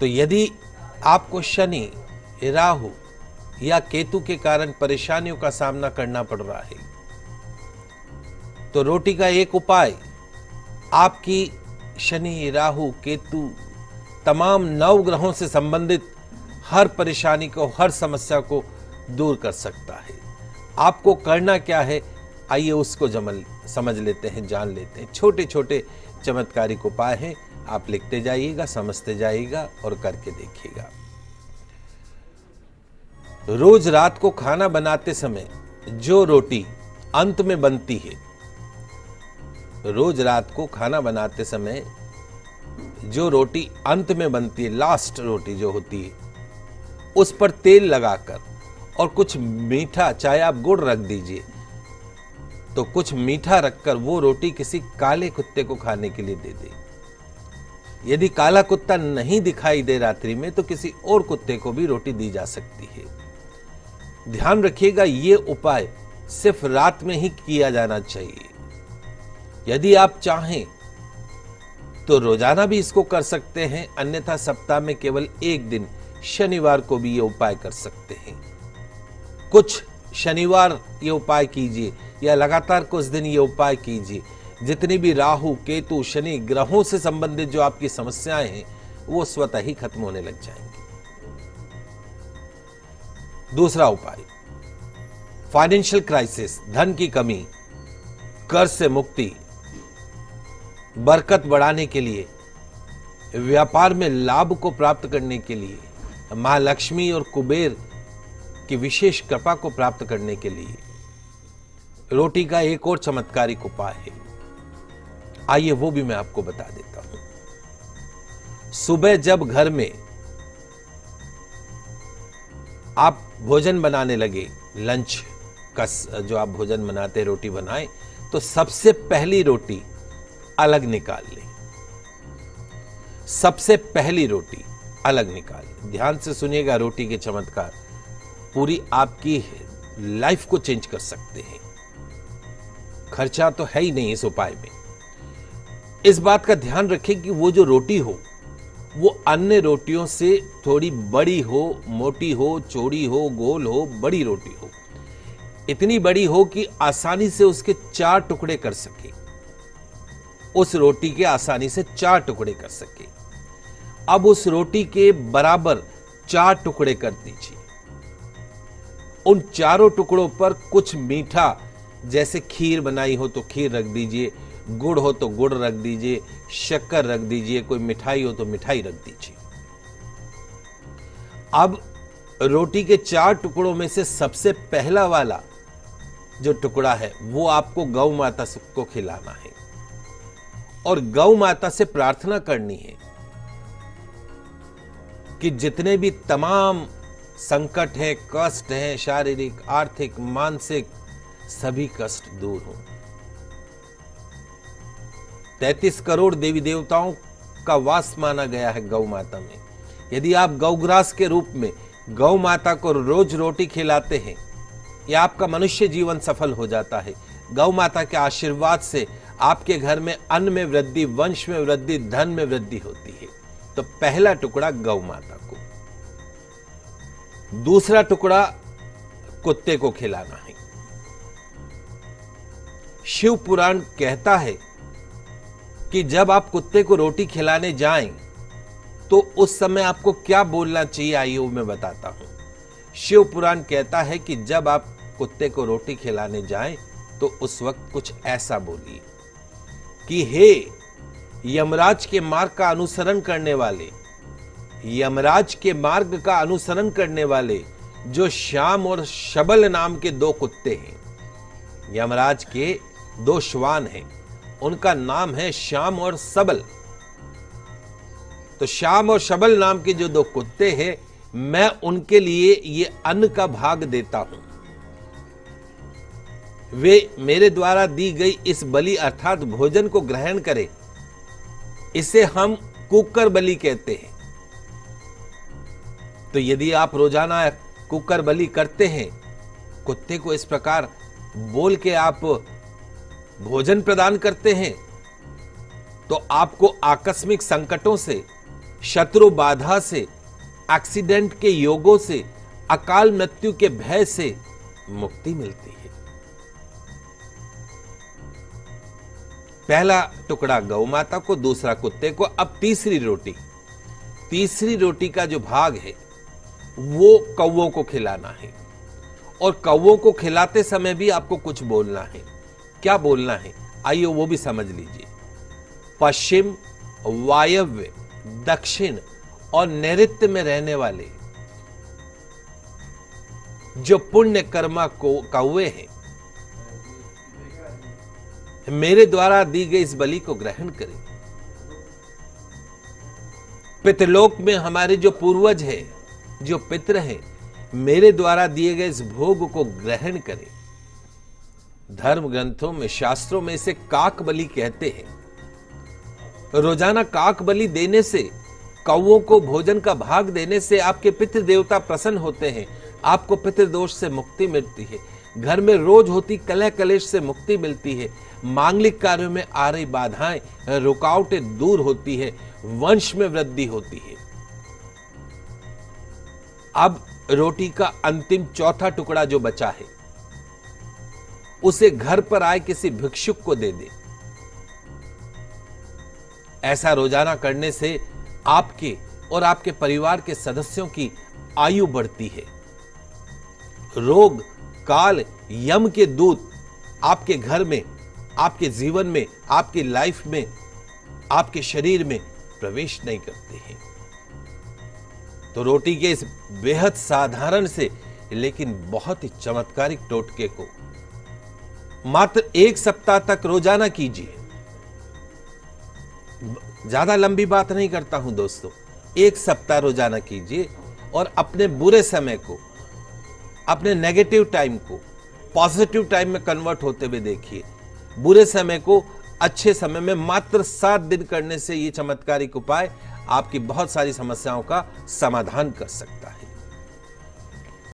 तो यदि आपको शनि, राहु या केतु के कारण परेशानियों का सामना करना पड़ रहा है, तो रोटी का एक उपाय आपकी शनि, राहु, केतु तमाम 9 ग्रहों से संबंधित हर परेशानी को, हर समस्या को दूर कर सकता है। आपको करना क्या है, आइए उसको समझ लेते हैं, जान लेते हैं। छोटे छोटे चमत्कारिक उपाय हैं, आप लिखते जाइएगा, समझते जाइएगा और करके देखिएगा। रोज रात को खाना बनाते समय जो रोटी अंत में बनती है, रोज रात को खाना बनाते समय जो रोटी अंत में बनती है, लास्ट रोटी जो होती है, उस पर तेल लगाकर और कुछ मीठा, चाहे आप गुड़ रख दीजिए, तो कुछ मीठा रखकर वो रोटी किसी काले कुत्ते को खाने के लिए दे दे। यदि काला कुत्ता नहीं दिखाई दे रात्रि में, तो किसी और कुत्ते को भी रोटी दी जा सकती है। ध्यान रखिएगा, ये उपाय सिर्फ रात में ही किया जाना चाहिए। यदि आप चाहें तो रोजाना भी इसको कर सकते हैं, अन्यथा सप्ताह में केवल एक दिन शनिवार को भी ये उपाय कर सकते हैं। कुछ शनिवार ये उपाय कीजिए या लगातार कुछ दिन ये उपाय कीजिए। जितनी भी राहु, केतु, शनि ग्रहों से संबंधित जो आपकी समस्याएं हैं, वो स्वतः ही खत्म होने लग जाएंगी। दूसरा उपाय, फाइनेंशियल क्राइसिस, धन की कमी, कर्ज से मुक्ति, बरकत बढ़ाने के लिए, व्यापार में लाभ को प्राप्त करने के लिए, मां लक्ष्मी और कुबेर की विशेष कृपा को प्राप्त करने के लिए रोटी का एक और चमत्कारिक उपाय है। आइए वो भी मैं आपको बता देता हूं। सुबह जब घर में आप भोजन बनाने लगे, लंच का जो आप भोजन बनाते, रोटी बनाएं, तो सबसे पहली रोटी अलग निकाल लें। सबसे पहली रोटी अलग निकाल लें। ध्यान से सुनिएगा, रोटी के चमत्कार पूरी आपकी लाइफ को चेंज कर सकते हैं। खर्चा तो है ही नहीं इस उपाय में। इस बात का ध्यान रखें कि वो जो रोटी हो, वो अन्य रोटियों से थोड़ी बड़ी हो, मोटी हो, चौड़ी हो, गोल हो, बड़ी रोटी हो। इतनी बड़ी हो कि आसानी से उसके 4 टुकड़े कर सके, उस रोटी के आसानी से 4 टुकड़े कर सके। अब उस रोटी के बराबर 4 टुकड़े कर दीजिए। उन चारों टुकड़ों पर कुछ मीठा, जैसे खीर बनाई हो तो खीर रख दीजिए, गुड़ हो तो गुड़ रख दीजिए, शक्कर रख दीजिए, कोई मिठाई हो तो मिठाई रख दीजिए। अब रोटी के 4 टुकड़ों में से सबसे पहला वाला जो टुकड़ा है, वो आपको गौ माता को खिलाना है और गौ माता से प्रार्थना करनी है कि जितने भी तमाम संकट हैं, कष्ट हैं, शारीरिक, आर्थिक, मानसिक, सभी कष्ट दूर हों। 33 करोड़ देवी देवताओं का वास माना गया है गौ माता में। यदि आप गौग्रास के रूप में गौ माता को रोज रोटी खिलाते हैं, या आपका मनुष्य जीवन सफल हो जाता है। गौ माता के आशीर्वाद से आपके घर में अन्न में वृद्धि, वंश में वृद्धि, धन में वृद्धि होती है। तो पहला टुकड़ा गौ माता को, दूसरा टुकड़ा कुत्ते को खिलाना है। शिव पुराण कहता है कि जब आप कुत्ते को रोटी खिलाने जाएं, तो उस समय आपको क्या बोलना चाहिए, आइए वो मैं बताता हूं। शिव पुराण कहता है कि जब आप कुत्ते को रोटी खिलाने जाएं, तो उस वक्त कुछ ऐसा बोलिए कि हे यमराज के मार्ग का अनुसरण करने वाले, यमराज के मार्ग का अनुसरण करने वाले जो श्याम और शबल नाम के 2 कुत्ते हैं। यमराज के 2 श्वान हैं, उनका नाम है श्याम और सबल। तो श्याम और शबल नाम के जो 2 कुत्ते हैं, मैं उनके लिए ये अन्न का भाग देता हूं। वे मेरे द्वारा दी गई इस बलि अर्थात भोजन को ग्रहण करें। इसे हम कुकर बलि कहते हैं। तो यदि आप रोजाना कुकर बलि करते हैं, कुत्ते को इस प्रकार बोल के आप भोजन प्रदान करते हैं, तो आपको आकस्मिक संकटों से, शत्रु बाधा से, एक्सीडेंट के योगों से, अकाल मृत्यु के भय से मुक्ति मिलती है। पहला टुकड़ा गौ माता को, दूसरा कुत्ते को। अब तीसरी रोटी का जो भाग है वो कौवों को खिलाना है। और कौवों को खिलाते समय भी आपको कुछ बोलना है। क्या बोलना है, आइए वो भी समझ लीजिए। पश्चिम, वायव्य, दक्षिण और नैऋत्य में रहने वाले जो पुण्य कर्मा को कौवे हैं, मेरे द्वारा दी गई इस बलि को ग्रहण करें। पितृलोक में हमारे जो पूर्वज हैं, जो पितृ हैं, मेरे द्वारा दिए गए इस भोग को ग्रहण करें। धर्म ग्रंथों में, शास्त्रों में इसे काक बलि कहते हैं। रोजाना काक बलि देने से, कौवों को भोजन का भाग देने से आपके पितृ देवता प्रसन्न होते हैं, आपको पितृदोष से मुक्ति मिलती है, घर में रोज होती कलह कलेश से मुक्ति मिलती है, मांगलिक कार्यों में आ रही बाधाएं, रुकावटें दूर होती है, वंश में वृद्धि होती है। अब रोटी का अंतिम चौथा टुकड़ा जो बचा है, उसे घर पर आए किसी भिक्षुक को दे दे। ऐसा रोजाना करने से आपके और आपके परिवार के सदस्यों की आयु बढ़ती है। रोग, काल, यम के दूत आपके घर में, आपके जीवन में, आपकी लाइफ में, आपके शरीर में प्रवेश नहीं करते हैं। तो रोटी के इस बेहद साधारण से लेकिन बहुत ही चमत्कारिक टोटके को मात्र 1 सप्ताह तक रोजाना कीजिए। ज्यादा लंबी बात नहीं करता हूं दोस्तों, 1 सप्ताह रोजाना कीजिए और अपने बुरे समय को, अपने नेगेटिव टाइम को पॉजिटिव टाइम में कन्वर्ट होते हुए देखिए। बुरे समय को अच्छे समय में मात्र 7 दिन करने से यह चमत्कारिक उपाय आपकी बहुत सारी समस्याओं का समाधान कर सकता है।